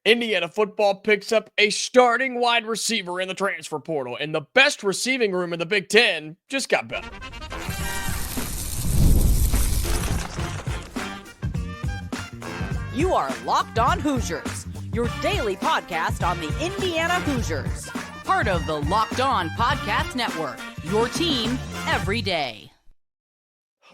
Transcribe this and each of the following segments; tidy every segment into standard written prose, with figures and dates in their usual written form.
Indiana football picks up a starting wide receiver in the transfer portal, and the best receiving room in the Big Ten just got better. You are Locked On Hoosiers, your daily podcast on the Indiana Hoosiers. Part of the Locked On Podcast Network, your team every day.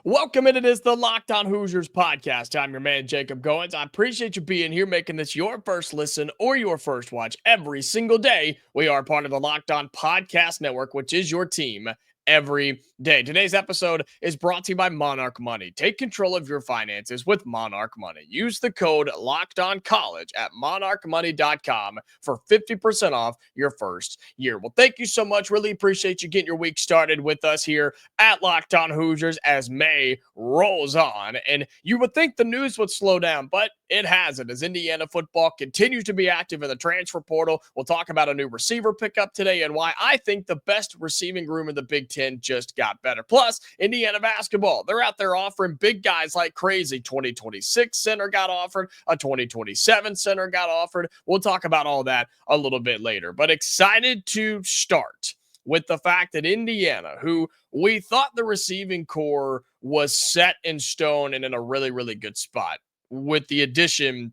Welcome in. It is the Locked On Hoosiers podcast. I'm your man, Jacob Goins. I appreciate you being here, making this your first listen or your first watch every single day. We are part of the Locked On Podcast Network, which is your team every day. Today's episode is brought to you by Monarch Money. Take control of your finances with Monarch Money. Use the code LOCKEDONCOLLEGE at monarchmoney.com for 50% off your first year. Well, thank you so much. Really appreciate you getting your week started with us here at Locked On Hoosiers as May rolls on. And you would think the news would slow down, but it hasn't, as Indiana football continues to be active in the transfer portal. We'll talk about a new receiver pickup today and why I think the best receiving room in the Big Ten just got better. Plus, Indiana basketball, they're out there offering big guys like crazy. 2026 center got offered, a 2027 center got offered. We'll talk about all that a little bit later, but excited to start with the fact that Indiana, who we thought the receiving core was set in stone and in a really, really good spot with the addition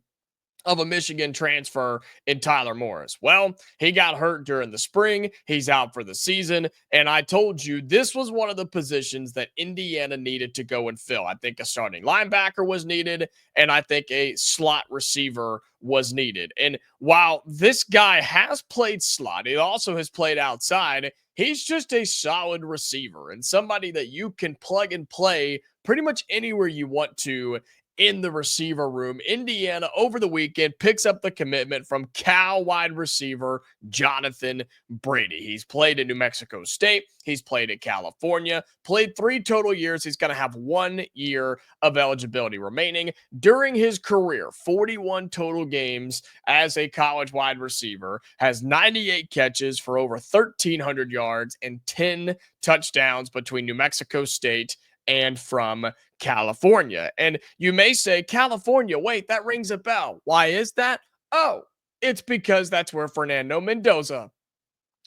of a Michigan transfer in Tyler Morris. Well, he got hurt during the spring. He's out for the season. And I told you this was one of the positions that Indiana needed to go and fill. I think a starting linebacker was needed, and I think a slot receiver was needed. And while this guy has played slot, he also has played outside. He's just a solid receiver and somebody that you can plug and play pretty much anywhere you want to in the receiver room. Indiana over the weekend picks up the commitment from Cal wide receiver Jonathan Brady. He's played at New Mexico State. He's played at California, played 3 total years. He's going to have 1 year of eligibility remaining. During his career, 41 total games as a college wide receiver, has 98 catches for over 1,300 yards and 10 touchdowns between New Mexico State and from California. And you may say, California, wait, that rings a bell. Why is that? Oh, it's because that's where Fernando Mendoza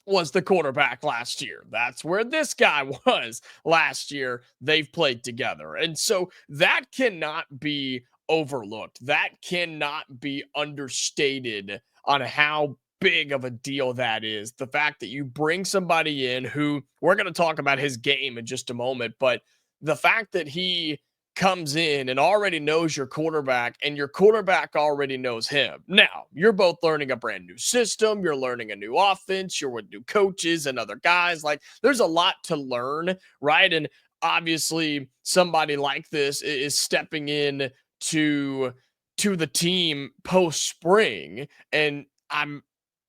was the quarterback last year. That's where this guy was last year. They've played together. And so that cannot be overlooked. That cannot be understated on how big of a deal that is. The fact that you bring somebody in who, we're going to talk about his game in just a moment, but the fact that he comes in and already knows your quarterback and your quarterback already knows him. Now, you're both learning a brand new system. You're learning a new offense. You're with new coaches and other guys. Like, there's a lot to learn, right? And obviously, somebody like this is stepping in to the team post spring. And I'm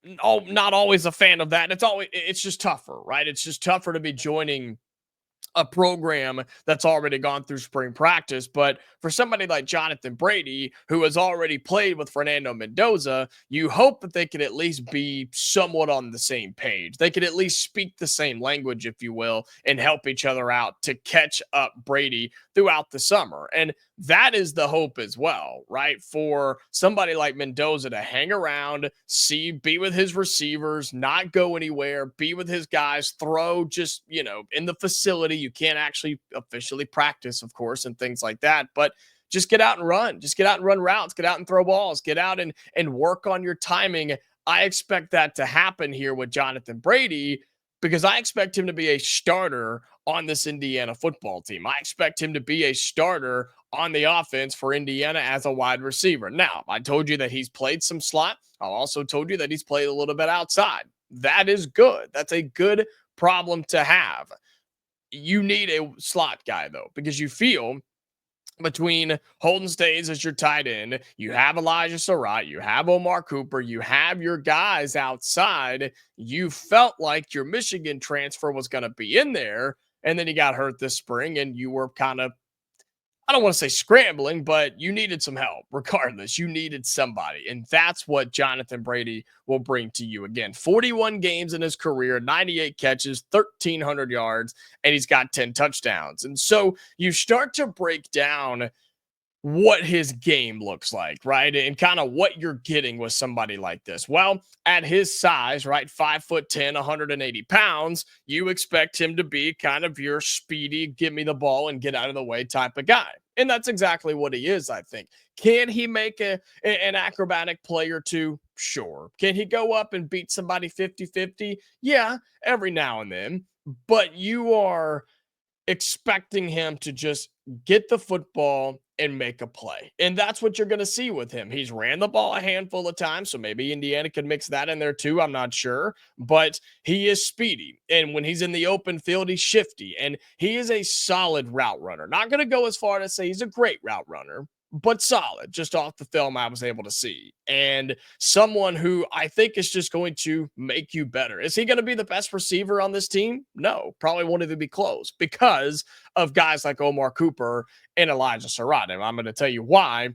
not always a fan of that. It's just tougher, right? It's just tougher to be joining a program that's already gone through spring practice. But for somebody like Jonathan Brady, who has already played with Fernando Mendoza, you hope that they could at least be somewhat on the same page. They could at least speak the same language, if you will, and help each other out to catch up Brady throughout the summer. And that is the hope as well, right? For somebody like Mendoza to hang around, be with his receivers, not go anywhere, be with his guys, throw just, in the facility. You can't actually officially practice, of course, and things like that, but just get out and run. Just get out and run routes, get out and throw balls, get out and work on your timing. I expect that to happen here with Jonathan Brady, because I expect him to be a starter on this Indiana football team. I expect him to be a starter on the offense for Indiana as a wide receiver. Now, I told you that he's played some slot. I also told you that he's played a little bit outside. That is good. That's a good problem to have. You need a slot guy, though, because you feel between Holden Stays as your tight end, you have Elijah Sarratt, you have Omar Cooper, you have your guys outside. You felt like your Michigan transfer was going to be in there, and then he got hurt this spring, and you were kind of, I don't want to say scrambling, but you needed some help. Regardless, you needed somebody. And that's what Jonathan Brady will bring to you. Again, 41 games in his career, 98 catches, 1,300 yards, and he's got 10 touchdowns. And so you start to break down what his game looks like, right? And kind of what you're getting with somebody like this. Well, at his size, right? 5'10, 180 pounds, you expect him to be kind of your speedy, give me the ball and get out of the way type of guy. And that's exactly what he is, I think. Can he make an acrobatic play or two? Sure. Can he go up and beat somebody 50-50? Yeah, every now and then. But you are expecting him to just get the football and make a play. And that's what you're going to see with him. He's ran the ball a handful of times, so maybe Indiana could mix that in there too. I'm not sure, but he is speedy. And when he's in the open field, he's shifty, and he is a solid route runner. Not going to go as far to say he's a great route runner, but solid just off the film I was able to see. And someone who I think is just going to make you better. Is he going to be the best receiver on this team? No, probably won't even be close because of guys like Omar Cooper and Elijah Sarratt. And I'm going to tell you why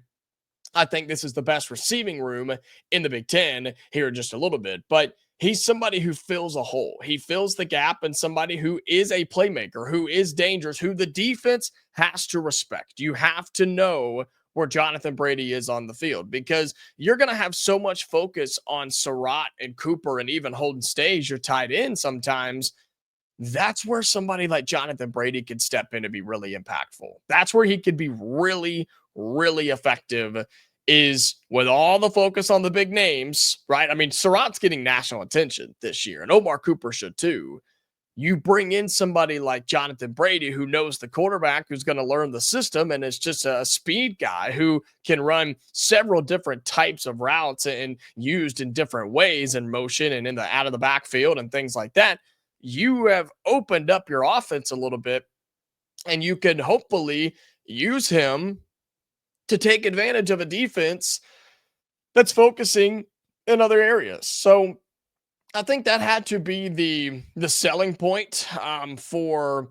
I think this is the best receiving room in the Big Ten here in just a little bit. But he's somebody who fills a hole. He fills the gap, and somebody who is a playmaker, who is dangerous, who the defense has to respect. You have to know where Jonathan Brady is on the field, because you're going to have so much focus on Sarratt and Cooper and even Holden Stays, your tight end sometimes. That's where somebody like Jonathan Brady could step in to be really impactful. That's where he could be really, really effective, is with all the focus on the big names, right? I mean, Sarratt's getting national attention this year, and Omar Cooper should too. You bring in somebody like Jonathan Brady, who knows the quarterback, who's going to learn the system, and is just a speed guy who can run several different types of routes and used in different ways in motion and in the out of the backfield and things like that. You have opened up your offense a little bit, and you can hopefully use him to take advantage of a defense that's focusing in other areas. So I think that had to be the selling point for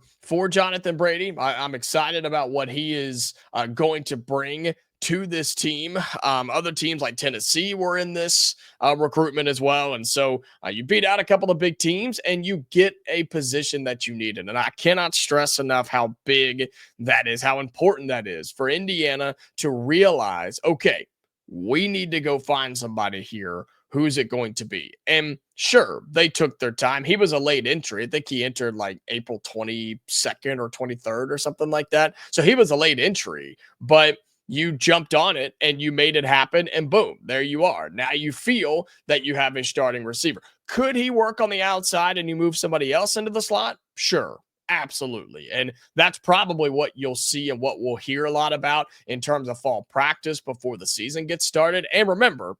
Jonathan Brady. I'm excited about what he is going to bring to this team. Other teams like Tennessee were in this recruitment as well, and so you beat out a couple of big teams, and you get a position that you needed. And I cannot stress enough how big that is, how important that is for Indiana to realize, okay, we need to go find somebody here. Who's it going to be? And sure, they took their time. He was a late entry. I think he entered like April 22nd or 23rd or something like that. So he was a late entry, but you jumped on it and you made it happen, and boom, there you are. Now you feel that you have a starting receiver. Could he work on the outside and you move somebody else into the slot? Sure. Absolutely. And that's probably what you'll see and what we'll hear a lot about in terms of fall practice before the season gets started. And remember,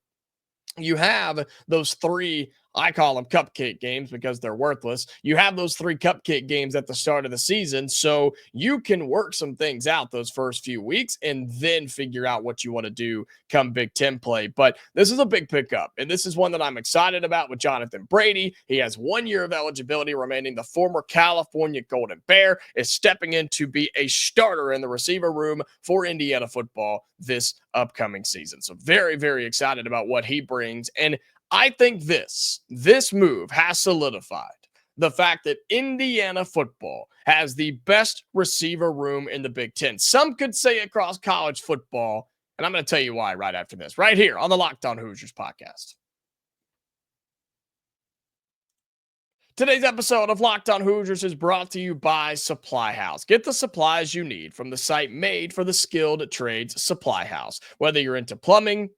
you have those three, I call them cupcake games because they're worthless. You have those three cupcake games at the start of the season, so you can work some things out those first few weeks and then figure out what you want to do come Big Ten play. But this is a big pickup, and this is one that I'm excited about with Jonathan Brady. He has 1 year of eligibility remaining. The former California Golden Bear is stepping in to be a starter in the receiver room for Indiana football this upcoming season. So very, very excited about what he brings. And I think this move has solidified the fact that Indiana football has the best receiver room in the Big Ten. Some could say across college football, and I'm going to tell you why right after this, right here on the Locked On Hoosiers podcast. Today's episode of Locked On Hoosiers is brought to you by Supply House. Get the supplies you need from the site made for the skilled trades, Supply House. Whether you're into plumbing,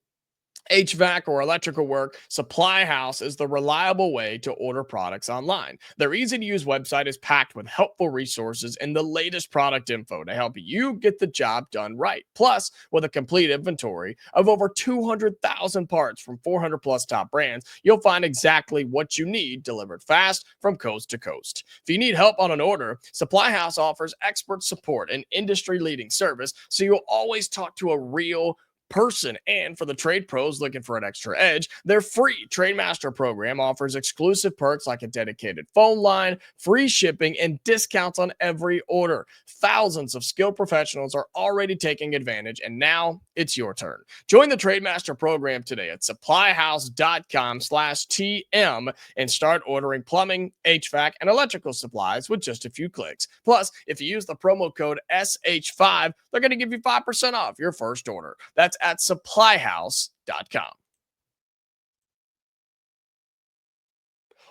HVAC, or electrical work, Supply House is the reliable way to order products online. Their easy-to-use website is packed with helpful resources and the latest product info to help you get the job done right. Plus, with a complete inventory of over 200,000 parts from 400-plus top brands, you'll find exactly what you need delivered fast from coast to coast. If you need help on an order, Supply House offers expert support and industry-leading service, so you'll always talk to a real person. And for the trade pros looking for an extra edge, their free TradeMaster program offers exclusive perks like a dedicated phone line, free shipping, and discounts on every order. Thousands of skilled professionals are already taking advantage, and now it's your turn. Join the TradeMaster program today at supplyhouse.com/TM and start ordering plumbing, HVAC, and electrical supplies with just a few clicks. Plus, if you use the promo code SH5, they're going to give you 5% off your first order. That's at supplyhouse.com.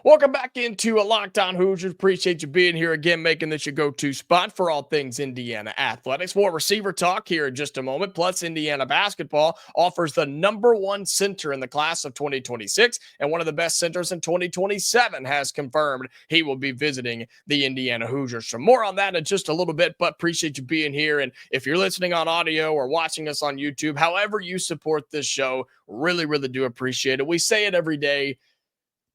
Welcome back into a Locked On Hoosiers. Appreciate you being here again, making this your go-to spot for all things Indiana athletics. More receiver talk here in just a moment. Plus, Indiana basketball offers the #1 center in the class of 2026, and one of the best centers in 2027 has confirmed he will be visiting the Indiana Hoosiers. So more on that in just a little bit, but appreciate you being here. And if you're listening on audio or watching us on YouTube, however you support this show, really, really do appreciate it. We say it every day,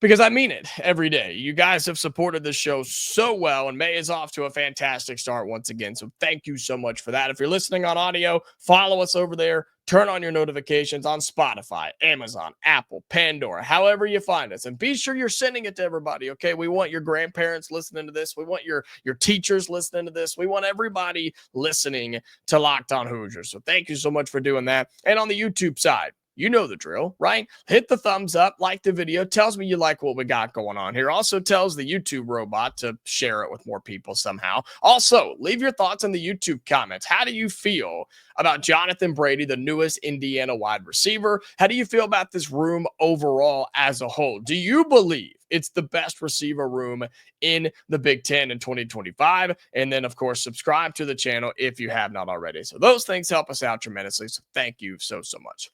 because I mean it every day. You guys have supported this show so well, and May is off to a fantastic start once again. So thank you so much for that. If you're listening on audio, follow us over there. Turn on your notifications on Spotify, Amazon, Apple, Pandora, however you find us. And be sure you're sending it to everybody, okay? We want your grandparents listening to this. We want your teachers listening to this. We want everybody listening to Locked On Hoosiers. So thank you so much for doing that. And on the YouTube side, you know the drill, right? Hit the thumbs up, like the video, tells me you like what we got going on here. Also tells the YouTube robot to share it with more people somehow. Also, leave your thoughts in the YouTube comments. How do you feel about Jonathan Brady, the newest Indiana wide receiver? How do you feel about this room overall as a whole? Do you believe it's the best receiver room in the Big Ten in 2025? And then, of course, subscribe to the channel if you have not already. So those things help us out tremendously. So thank you so much.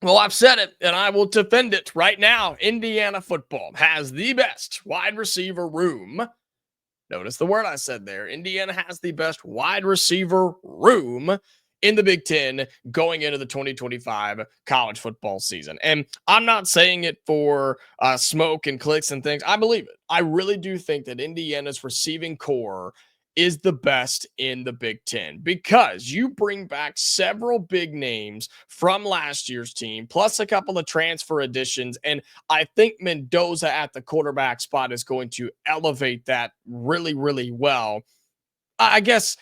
Well, I've said it, and I will defend it right now. Indiana football has the best wide receiver room. Notice the word I said there. Indiana has the best wide receiver room in the Big Ten going into the 2025 college football season. And I'm not saying it for smoke and clicks and things. I believe it. I really do think that Indiana's receiving core is the best in the Big Ten, because you bring back several big names from last year's team, plus a couple of transfer additions. And I think Mendoza at the quarterback spot is going to elevate that really, really well. I guess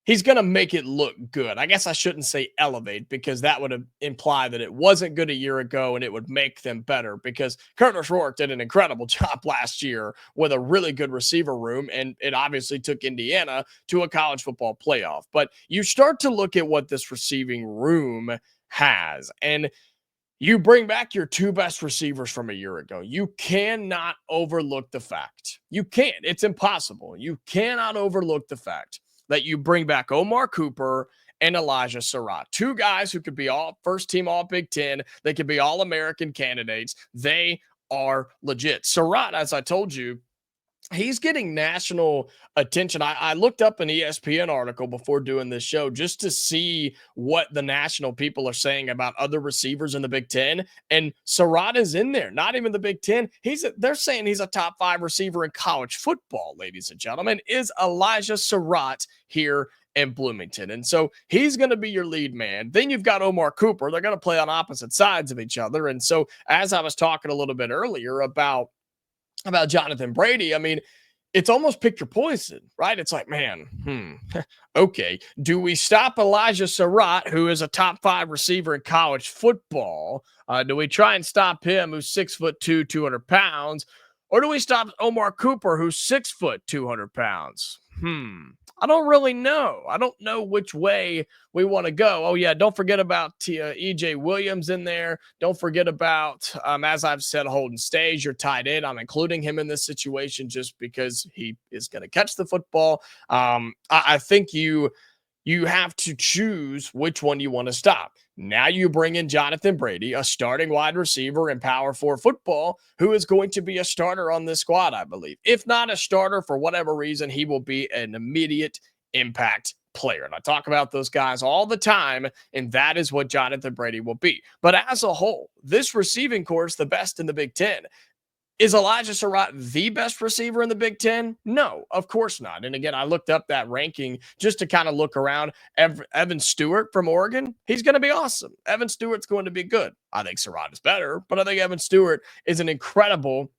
he's going to make it look good. I guess I shouldn't say elevate, because that would imply that it wasn't good a year ago and it would make them better, because Curtis Rourke did an incredible job last year with a really good receiver room, and it obviously took Indiana to a college football playoff. But you start to look at what this receiving room has, and you bring back your two best receivers from a year ago. You cannot overlook the fact. You can't. It's impossible. You cannot overlook the fact that you bring back Omar Cooper and Elijah Sarratt, two guys who could be all first team all Big Ten. They could be all American candidates. They are legit. Sarratt, as I told you, he's getting national attention. I looked up an ESPN article before doing this show just to see what the national people are saying about other receivers in the Big Ten. And Sarratt is in there, not even the Big Ten. They're saying he's a top 5 receiver in college football, ladies and gentlemen. Is Elijah Sarratt here in Bloomington? And so he's going to be your lead man. Then you've got Omar Cooper. They're going to play on opposite sides of each other. And so, as I was talking a little bit earlier about Jonathan Brady, I mean, it's almost pick your poison, right? It's like, man, okay, do we stop Elijah Sarratt, who is a top 5 receiver in college football? Do we try and stop him, who's 6'2", 200 pounds? Or do we stop Omar Cooper, who's 6 foot, 200 pounds? I don't really know. I don't know which way we want to go. Oh, yeah, don't forget about E.J. Williams in there. Don't forget about, as I've said, Holden Stage, your tight end. I'm including him in this situation just because he is going to catch the football. I think you have to choose which one you want to stop. Now you bring in Jonathan Brady, a starting wide receiver in Power 4 football, who is going to be a starter on this squad, I believe. If not a starter, for whatever reason, he will be an immediate impact player. And I talk about those guys all the time, and that is what Jonathan Brady will be. But as a whole, this receiving core is the best in the Big Ten. Is Elijah Sarratt the best receiver in the Big Ten? No, of course not. And again, I looked up that ranking just to kind of look around. Evan Stewart from Oregon, he's going to be awesome. Evan Stewart's going to be good. I think Sarratt is better, but I think Evan Stewart is an incredible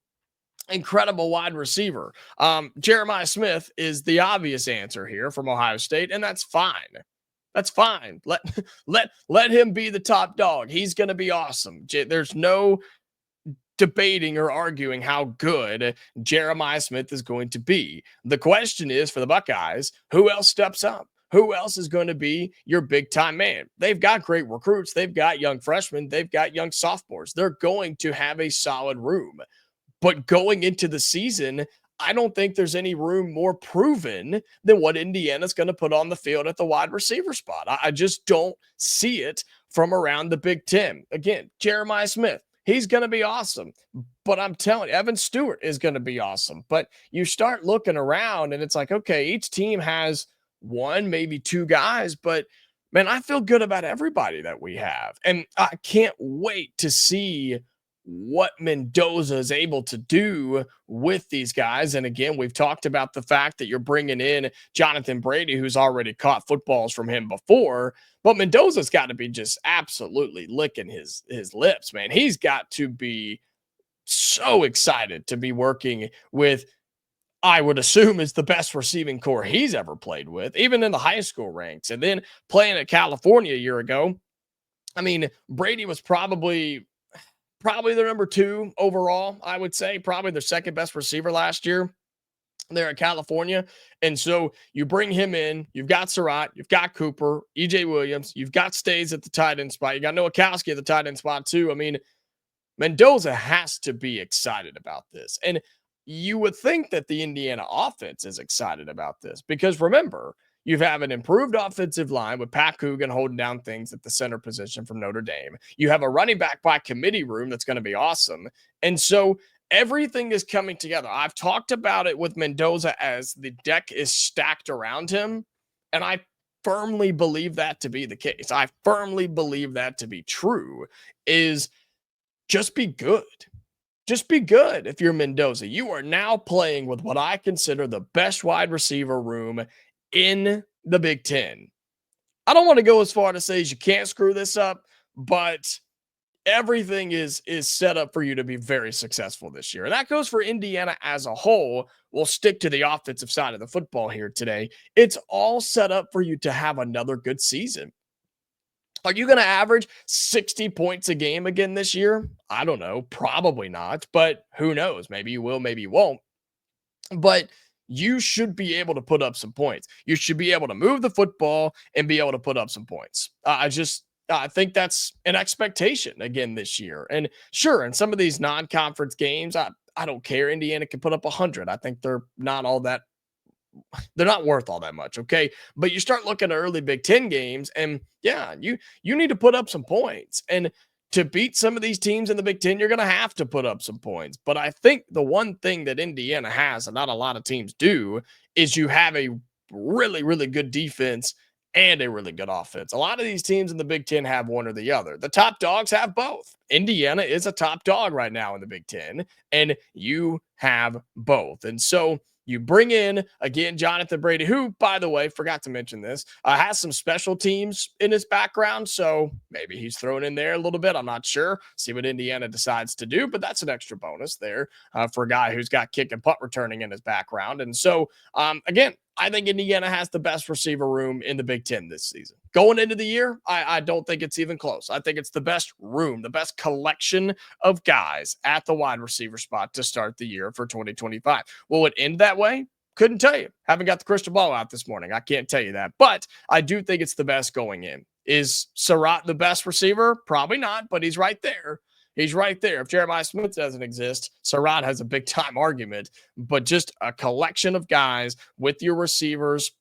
wide receiver. Jeremiah Smith is the obvious answer here from Ohio State, and that's fine. That's fine. Let him be the top dog. He's going to be awesome. There's no debating or arguing how good Jeremiah Smith is going to be. The question is for the Buckeyes, who else steps up? Who else is going to be your big time man? They've got great recruits. They've got young freshmen. They've got young sophomores. They're going to have a solid room. But going into the season, I don't think there's any room more proven than what Indiana's going to put on the field at the wide receiver spot. I just don't see it from around the Big Ten. Again, Jeremiah Smith, he's going to be awesome. But I'm telling you, Evan Stewart is going to be awesome. But you start looking around and it's like, okay, each team has one, maybe two guys, but man, I feel good about everybody that we have. And I can't wait to see what Mendoza is able to do with these guys. And again, we've talked about the fact that you're bringing in Jonathan Brady, who's already caught footballs from him before, but Mendoza's got to be just absolutely licking his lips, man. He's got to be so excited to be working with, I would assume, is the best receiving core he's ever played with, even in the high school ranks. And then playing at California a year ago, I mean, Brady was probably their number two overall, I would say, probably their second best receiver last year there at California. And so you bring him in, you've got Sarratt, you've got Cooper, EJ Williams, you've got Stays at the tight end spot, you got Nowakowski at the tight end spot too. I mean, Mendoza has to be excited about this. And you would think that the Indiana offense is excited about this because remember, you have an improved offensive line with Pat Coogan holding down things at the center position from Notre Dame. You have a running back by committee room that's going to be awesome. And so everything is coming together. I've talked about it with Mendoza as the deck is stacked around him. And I firmly believe that to be the case. I firmly believe that to be true is just be good. Just be good if you're Mendoza. You are now playing with what I consider the best wide receiver room in the Big Ten. I don't want to go as far to say you can't screw this up, but everything is set up for you to be very successful this year. And that goes for Indiana as a whole. We'll stick to the offensive side of the football here today. It's all set up for you to have another good season. Are you going to average 60 points a game again this year? I don't know. Probably not, but who knows? Maybe you will, maybe you won't. But you should be able to put up some points. You should be able to move the football and be able to put up some points. I think that's an expectation again this year. And sure, in some of these non-conference games, I don't care. Indiana can put up 100. I think they're not worth all that much, okay? But you start looking at early Big Ten games, and yeah, you need to put up some points. And to beat some of these teams in the Big Ten, you're going to have to put up some points. But I think the one thing that Indiana has, and not a lot of teams do, is you have a really, really good defense and a really good offense. A lot of these teams in the Big Ten have one or the other. The top dogs have both. Indiana is a top dog right now in the Big Ten, and you have both. And so you bring in, again, Jonathan Brady, who, by the way, forgot to mention this, has some special teams in his background. So maybe he's thrown in there a little bit. I'm not sure. See what Indiana decides to do, but that's an extra bonus there for a guy who's got kick and punt returning in his background. And so, again, I think Indiana has the best receiver room in the Big Ten this season. Going into the year, I don't think it's even close. I think it's the best room, the best collection of guys at the wide receiver spot to start the year for 2025. Will it end that way? Couldn't tell you. Haven't got the crystal ball out this morning. I can't tell you that. But I do think it's the best going in. Is Sarratt the best receiver? Probably not, but he's right there. He's right there. If Jeremiah Smith doesn't exist, Sarratt has a big time argument, but just a collection of guys with your receivers,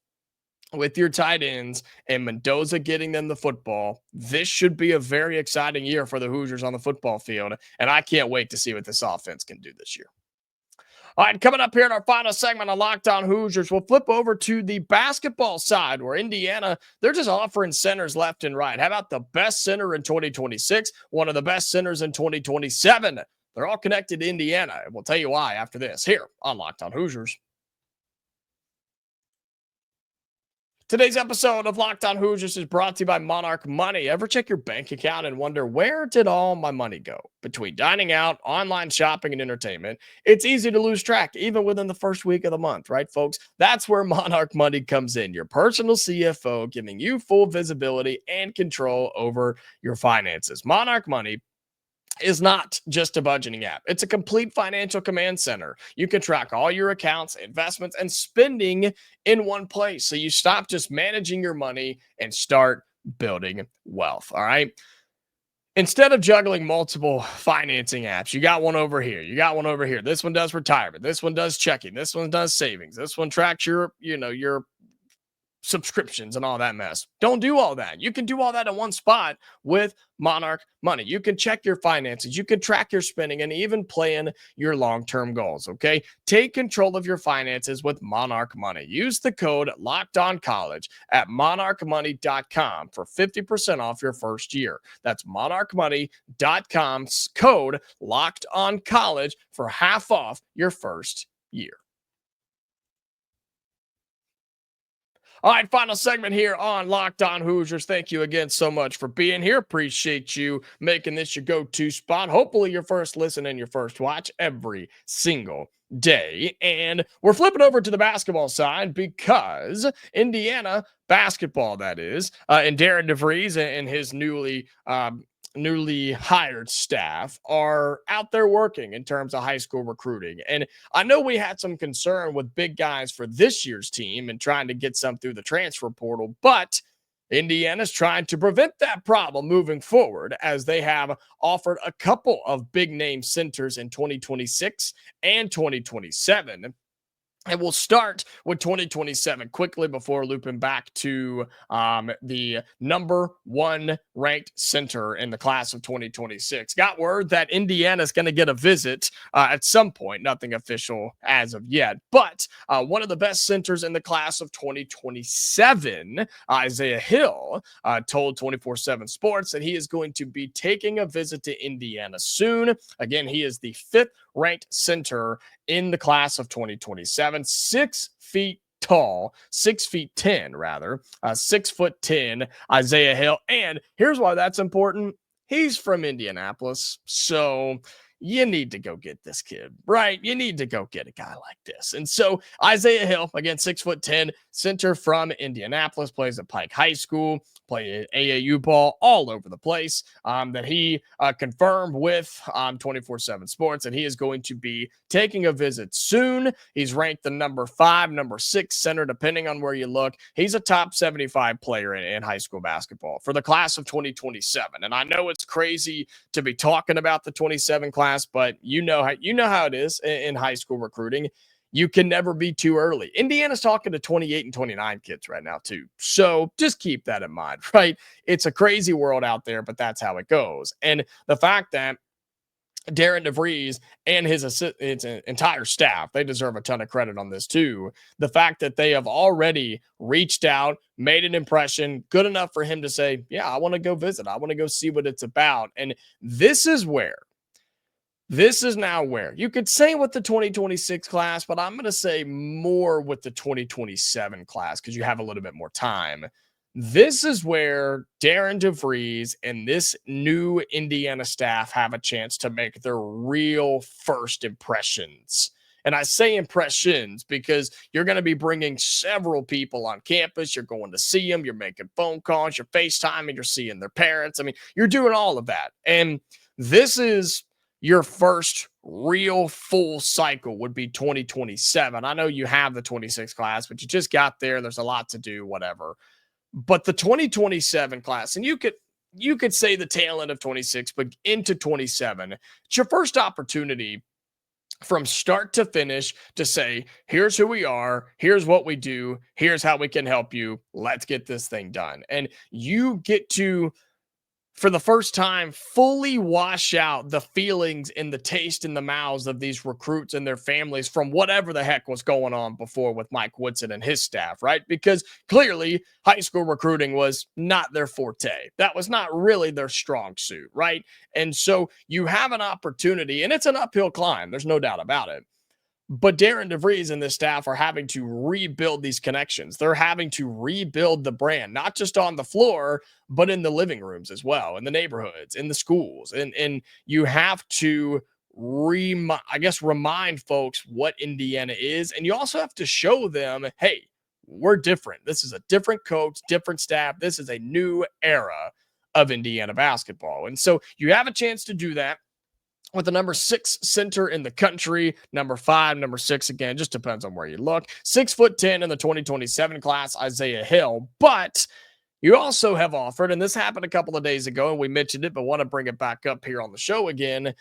with your tight ends, and Mendoza getting them the football. This should be a very exciting year for the Hoosiers on the football field, and I can't wait to see what this offense can do this year. All right, coming up here in our final segment on Locked On Hoosiers, we'll flip over to the basketball side where Indiana, they're just offering centers left and right. How about the best center in 2026, one of the best centers in 2027? They're all connected to Indiana. And we'll tell you why after this here on Locked On Hoosiers. Today's episode of Locked On Hoosiers is brought to you by Monarch Money. Ever check your bank account and wonder, where did all my money go? Between dining out, online shopping, and entertainment, it's easy to lose track, even within the first week of the month, right, folks? That's where Monarch Money comes in, your personal CFO, giving you full visibility and control over your finances. Monarch Money is not just a budgeting app. It's a complete financial command center. You can track all your accounts, investments, and spending in one place. So you stop just managing your money and start building wealth. All right. Instead of juggling multiple financing apps, you got one over here. You got one over here. This one does retirement. This one does checking. This one does savings. This one tracks your subscriptions and all that mess. Don't do all that. You can do all that in one spot with Monarch Money. You can check your finances, you can track your spending, and even plan your long-term goals, okay? Take control of your finances with Monarch Money. Use the code LOCKEDONCollege at monarchmoney.com for 50% off your first year. That's monarchmoney.com's code LOCKEDONCollege for half off your first year. All right, final segment here on Locked On Hoosiers. Thank you again so much for being here. Appreciate you making this your go-to spot. Hopefully your first listen and your first watch every single day. And we're flipping over to the basketball side because Indiana basketball, that is, and Darion DeVries and his newly hired staff are out there working in terms of high school recruiting. And I know we had some concern with big guys for this year's team and trying to get some through the transfer portal, but Indiana's trying to prevent that problem moving forward as they have offered a couple of big name centers in 2026 and 2027. And we'll start with 2027 quickly before looping back to the number one ranked center in the class of 2026. Got word that Indiana's going to get a visit at some point. Nothing official as of yet. But one of the best centers in the class of 2027, Isaiah Hill, told 24/7 Sports that he is going to be taking a visit to Indiana soon. Again, he is the fifth ranked center in the class of 2027, 6 feet tall, 6'10" rather, 6'10" Isaiah Hill. And here's why that's important. He's from Indianapolis, so you need to go get this kid, right? You need to go get a guy like this. And so Isaiah Hill, again, 6'10", center from Indianapolis, plays at Pike High School, played AAU ball all over the place, that he confirmed with 24/7 Sports that he is going to be taking a visit soon. He's ranked the number 5, number 6 center, depending on where you look. He's a top 75 player in high school basketball for the class of 2027. And I know it's crazy to be talking about the 27 class, but you know how it is in high school recruiting. You can never be too early. Indiana's talking to 28 and 29 kids right now, too. So just keep that in mind, right? It's a crazy world out there, but that's how it goes. And the fact that Darion DeVries and his entire staff, they deserve a ton of credit on this, too. The fact that they have already reached out, made an impression, good enough for him to say, yeah, I want to go visit. I want to go see what it's about. And this is now where you could say with the 2026 class, but I'm going to say more with the 2027 class because you have a little bit more time. This is where Darion DeVries and this new Indiana staff have a chance to make their real first impressions. And I say impressions because you're going to be bringing several people on campus. You're going to see them. You're making phone calls. You're FaceTiming. You're seeing their parents. I mean, you're doing all of that. And this is your first real full cycle would be 2027. I know you have the 26 class, but you just got there. There's a lot to do, whatever. But the 2027 class, and you could say the tail end of 26, but into 27, it's your first opportunity from start to finish to say, here's who we are, here's what we do, here's how we can help you. Let's get this thing done. And you get to for the first time, fully wash out the feelings and the taste in the mouths of these recruits and their families from whatever the heck was going on before with Mike Woodson and his staff, right? Because clearly high school recruiting was not their forte. That was not really their strong suit, right? And so you have an opportunity, and it's an uphill climb. There's no doubt about it. But Darian DeVries and this staff are having to rebuild these connections. They're having to rebuild the brand, not just on the floor, but in the living rooms as well, in the neighborhoods, in the schools. And you have to remind folks what Indiana is. And you also have to show them, hey, we're different. This is a different coach, different staff. This is a new era of Indiana basketball. And so you have a chance to do that with the number 6 center in the country, number 5, number 6, again, just depends on where you look. 6'10" in the 2027 class, Isaiah Hill. But you also have offered, and this happened a couple of days ago, and we mentioned it, but want to bring it back up here on the show again.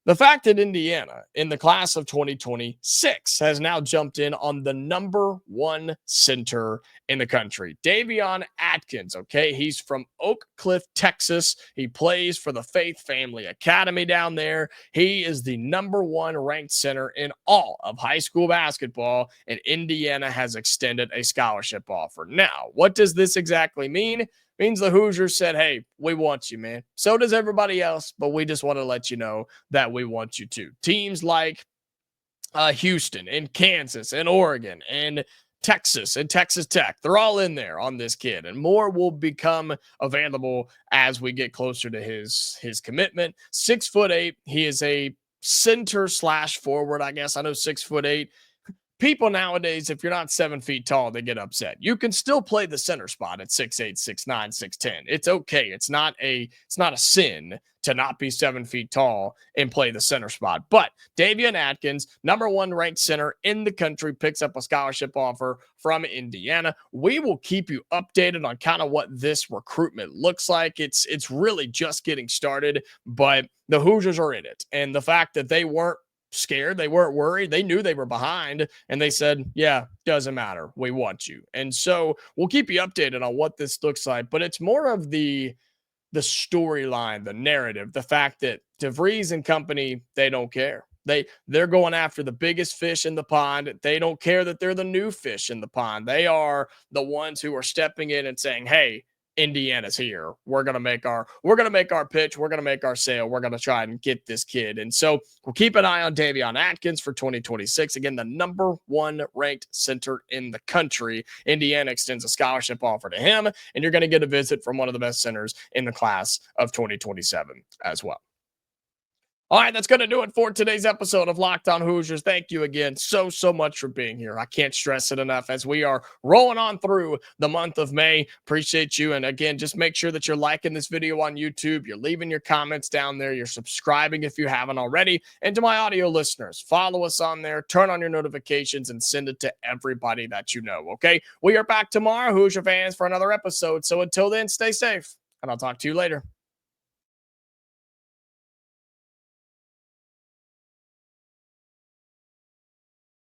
The fact that Indiana in the class of 2026 has now jumped in on the number 1 center in the country, Davion Adkins. Okay, he's from Oak Cliff, Texas. He plays for the Faith Family Academy down there. He is the number 1 ranked center in all of high school basketball, and Indiana has extended a scholarship offer. Now, what does this exactly mean? Means the Hoosiers said, hey, we want you, man. So does everybody else, but we just want to let you know that we want you too. Teams like Houston and Kansas and Oregon and Texas and Texas Tech, they're all in there on this kid, and more will become available as we get closer to his commitment. 6'8", he is a center / forward, I guess. I know 6'8". People nowadays, if you're not 7 feet tall, they get upset. You can still play the center spot at 6'8", 6'9", 6'10". It's okay. It's not a sin to not be 7 feet tall and play the center spot. But Davion Adkins, number 1 ranked center in the country, picks up a scholarship offer from Indiana. We will keep you updated on kind of what this recruitment looks like. It's really just getting started, but the Hoosiers are in it. And the fact that they weren't scared, they weren't worried, they knew they were behind, and they said, yeah, doesn't matter, we want you. And so we'll keep you updated on what this looks like, but it's more of the storyline, the narrative, the fact that DeVries and company, they don't care. They're going after the biggest fish in the pond. They don't care that they're the new fish in the pond. They are the ones who are stepping in and saying, hey, Indiana's here. We're going to make our pitch. We're going to make our sale. We're going to try and get this kid. And so we'll keep an eye on Davion Adkins for 2026. Again, the number 1 ranked center in the country. Indiana extends a scholarship offer to him, and you're going to get a visit from one of the best centers in the class of 2027 as well. All right, that's going to do it for today's episode of Locked On Hoosiers. Thank you again so much for being here. I can't stress it enough as we are rolling on through the month of May. Appreciate you. And again, just make sure that you're liking this video on YouTube. You're leaving your comments down there. You're subscribing if you haven't already. And to my audio listeners, follow us on there, turn on your notifications, and send it to everybody that you know, okay? We are back tomorrow, Hoosier fans, for another episode. So until then, stay safe, and I'll talk to you later.